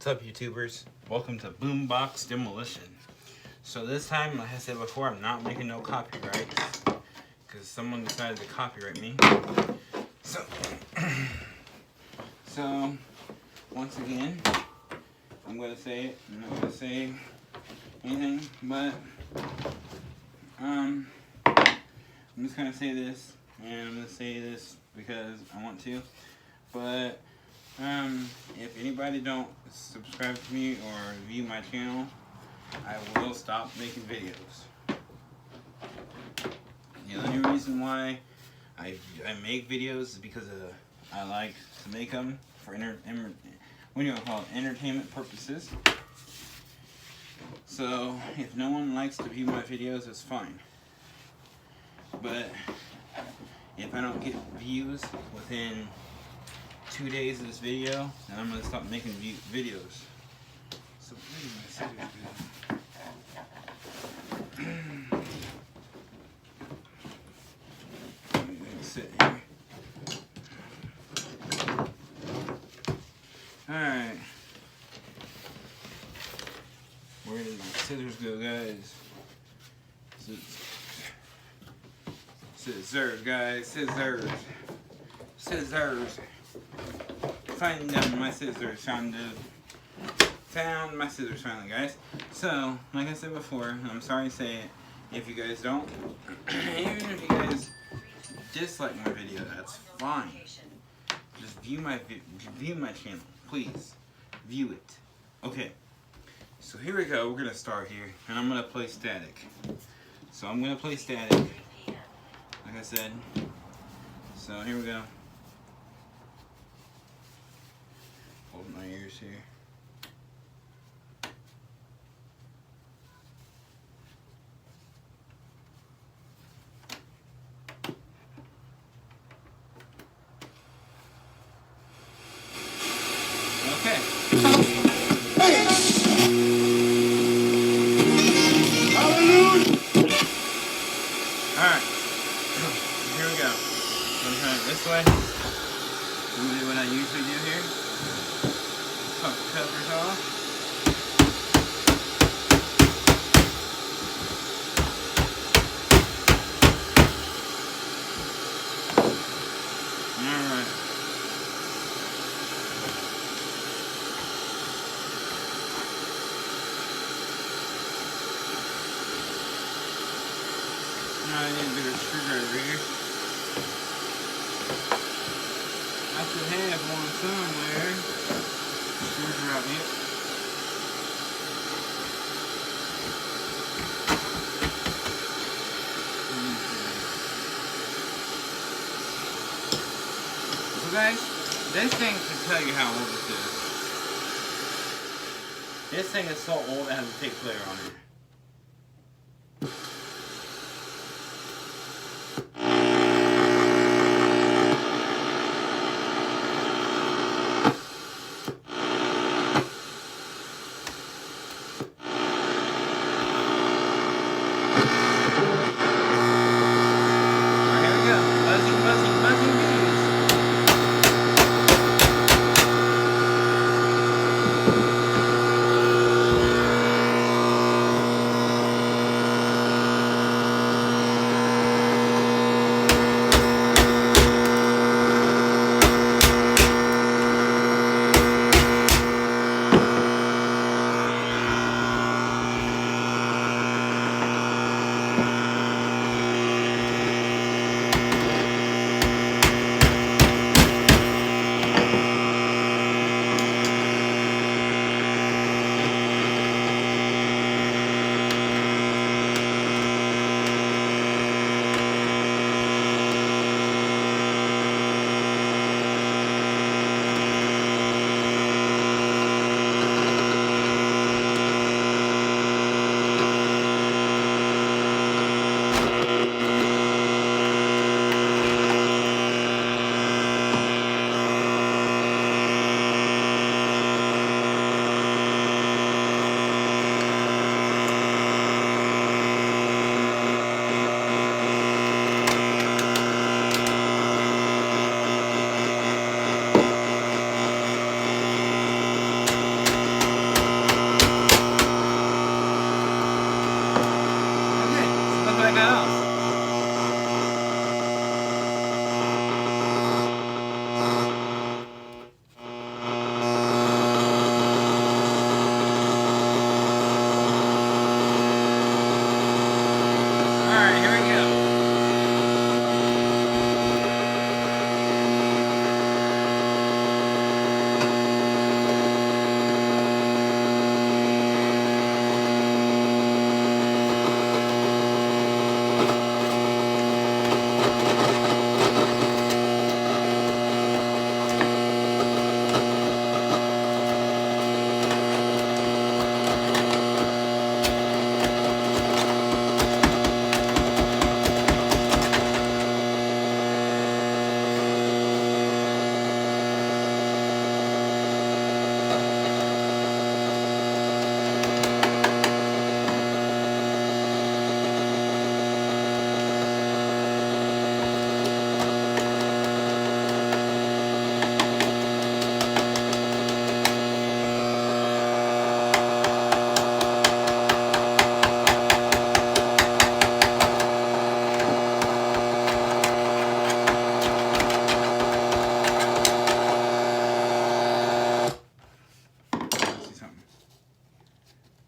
What's up, YouTubers? Welcome to BoomBox Demolition. So this time, like I said before, I'm not making no copyrights because someone decided to copyright me. So once again, I'm gonna say it. I'm not gonna say anything, but I'm just gonna say this, and I'm gonna say this because I want to. But if anybody don't subscribe to me or view my channel, I will stop making videos. The only reason why I make videos is because I like to make them for entertainment purposes. So if no one likes to view my videos, it's fine. But if I don't get views within 2 days of this video, then I'm gonna stop making videos. So please, my scissors go. I'm gonna sit here. Alright. Where did my scissors go, guys? Scissors, guys. Scissors. Scissors. Find them, my scissors. Found my scissors finally, guys. So, like I said before, I'm sorry to say it, if you guys don't, even if you guys dislike my video, that's fine. Just view my channel, please. View it. Okay. So here we go. We're gonna start here, and I'm gonna play static. So I'm gonna play static, like I said. So here we go. Hold my ears here. Okay. Alright. Here we go. I'm gonna turn it this way. I'm gonna do what I usually do here. Pop the covers off. Alright. Now I need a bigger screwdriver here. I should have one somewhere. Screws are out here. So guys, this thing can tell you how old this is. This thing is so old it has a tape player on it.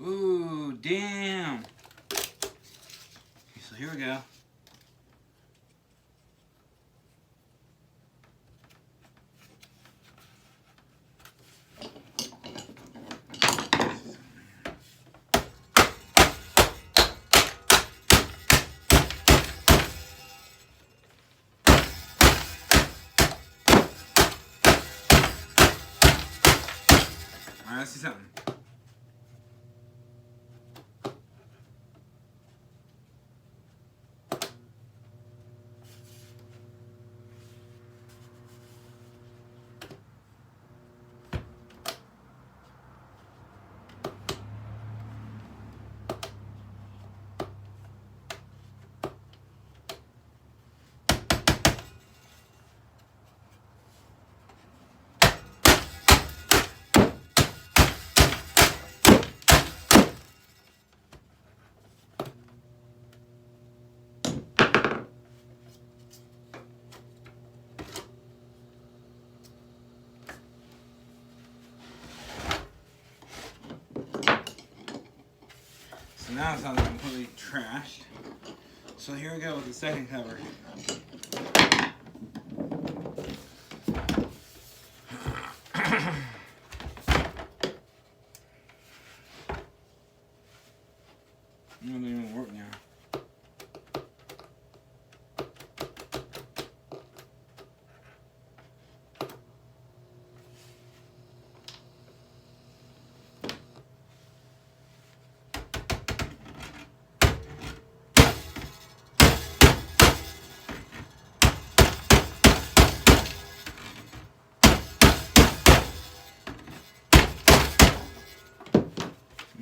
Ooh, damn. Okay, so here we go. Alright, let's see something. So now it's not completely trashed. So here we go with the second cover. It doesn't even work now.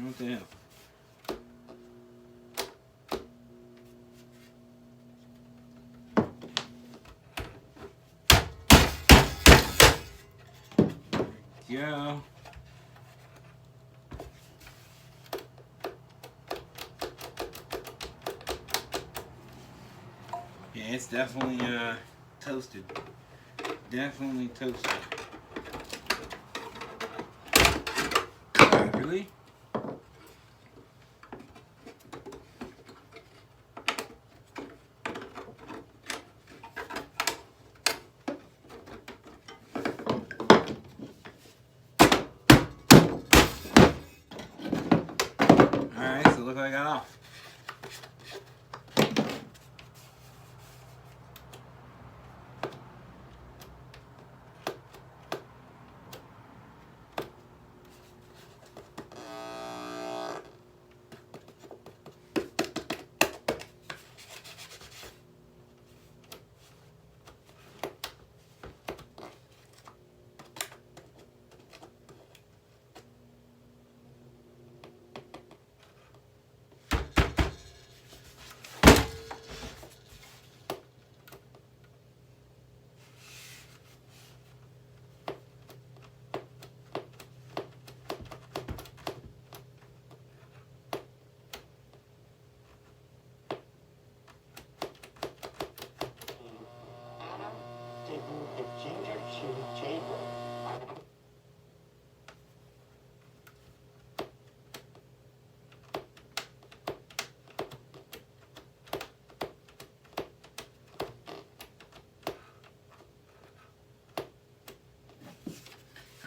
What the hell? Go. Yeah, it's definitely toasted. Definitely toasted. Really? Alright, so look what I got off.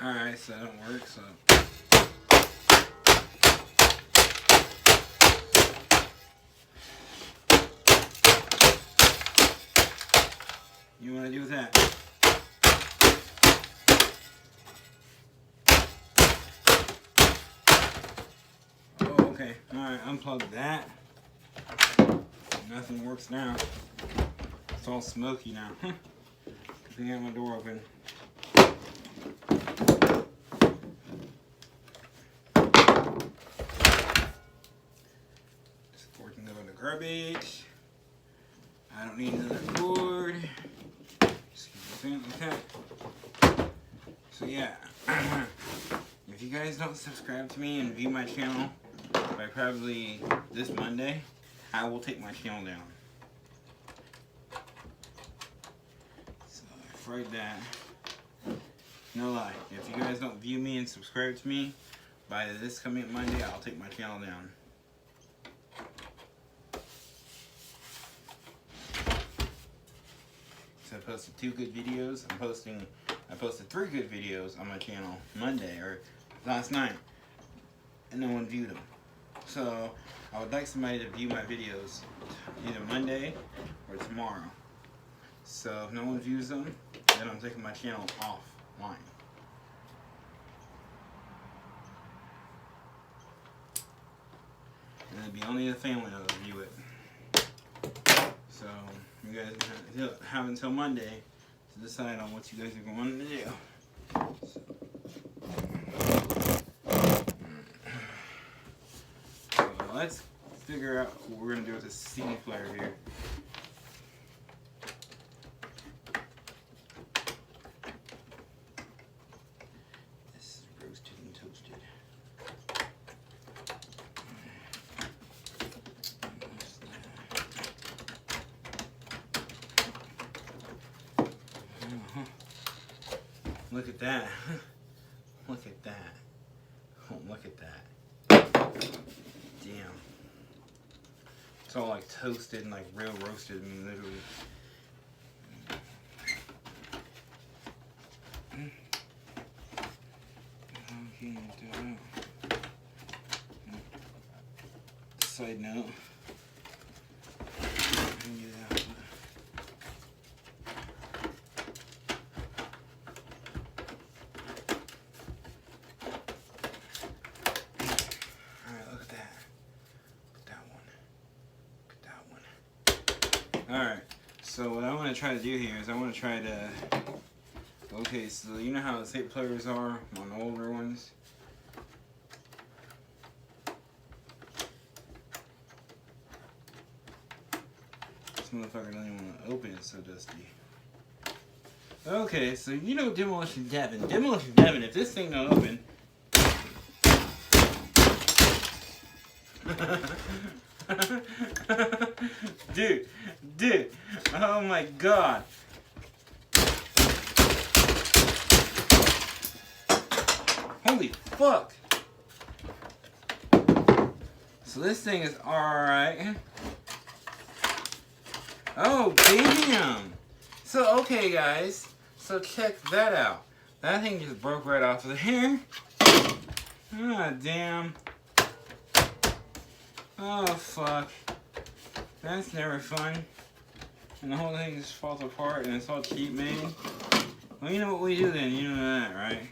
Alright, so that don't work, so. You want to do with that? Oh, okay. Alright, unplug that. Nothing works now. It's all smoky now. Good thing I got my door open. This cord can go in the garbage. I don't need another cord. Just keep it like that. So yeah, if you guys don't subscribe to me and view my channel by probably this Monday, I will take my channel down. So I fried that. No lie, if you guys don't view me and subscribe to me by this coming Monday, I'll take my channel down. So I posted 2 good videos. I posted 3 good videos on my channel Monday or last night, and no one viewed them. So I would like somebody to view my videos either Monday or tomorrow. So if no one views them, then I'm taking my channel offline. And it'll be only the family that will view it. So you guys have until Monday to decide on what you guys are going to do. So let's figure out what we're going to do with this CD player here. This is roasted and toasted. Look at that. Look at that. Oh, look at that. Damn. It's all like toasted and like real roasted. I mean, literally. Side note. Alright, so what I want to try to do here is I want to try to, okay, so you know how the tape players are on the older ones? This motherfucker doesn't even want to open, it's so dusty. Okay, so you know Demolition Devin. Demolition Devin, if this thing don't open... Dude, oh my god. Holy fuck. So this thing is alright. Oh, damn. So, okay guys, so check that out. That thing just broke right off of there. Ah, damn. Oh, fuck. That's never fun. And the whole thing just falls apart and it's all cheap made. Well, you know what we do then, you know that, right?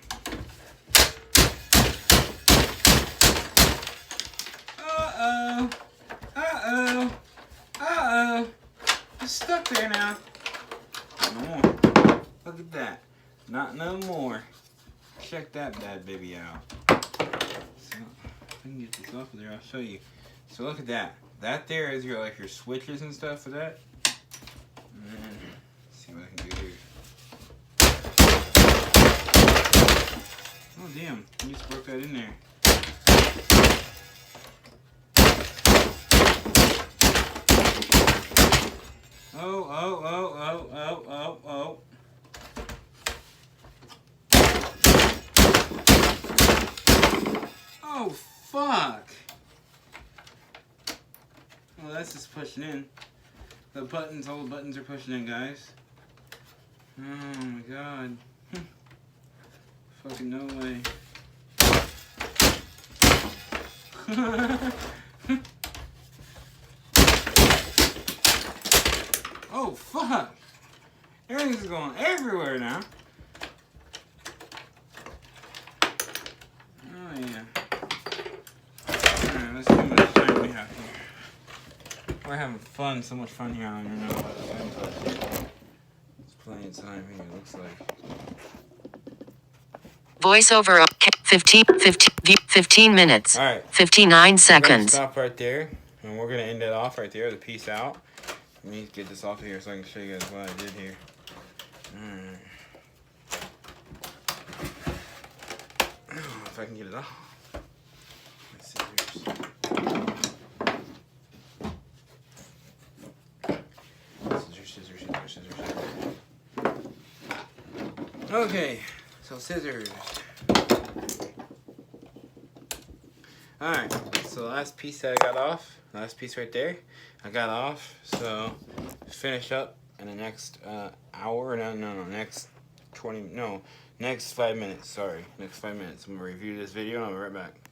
Uh-oh. Uh-oh. Uh-oh. It's stuck there now. No more. Look at that. Not no more. Check that bad baby out. So, if I can get this off of there, I'll show you. So look at that. That there is your your switches and stuff for that. Let's see what I can do here. Oh damn! You just broke that in there. Oh. Oh fuck! Well, that's just pushing in. All the buttons are pushing in, guys. Oh my god. Fucking no way. Oh fuck! Everything's going everywhere now. Oh yeah. Alright, let's see how much time we have here. We're having fun, so much fun here. I don't even know about the time, but it's plenty of time here, it looks like. Voiceover 15 minutes. All right. 59 seconds. Stop right there, and we're gonna end it off right there. The peace out. Let me get this off of here so I can show you guys what I did here. Alright. If I can get it off. My scissors. Scissors. Okay, so scissors. Alright, so the last piece that I got off, last piece right there, I got off. So finish up in the next hour. No, next 20. No, next 5 minutes. Sorry, next 5 minutes. I'm gonna review this video and I'll be right back.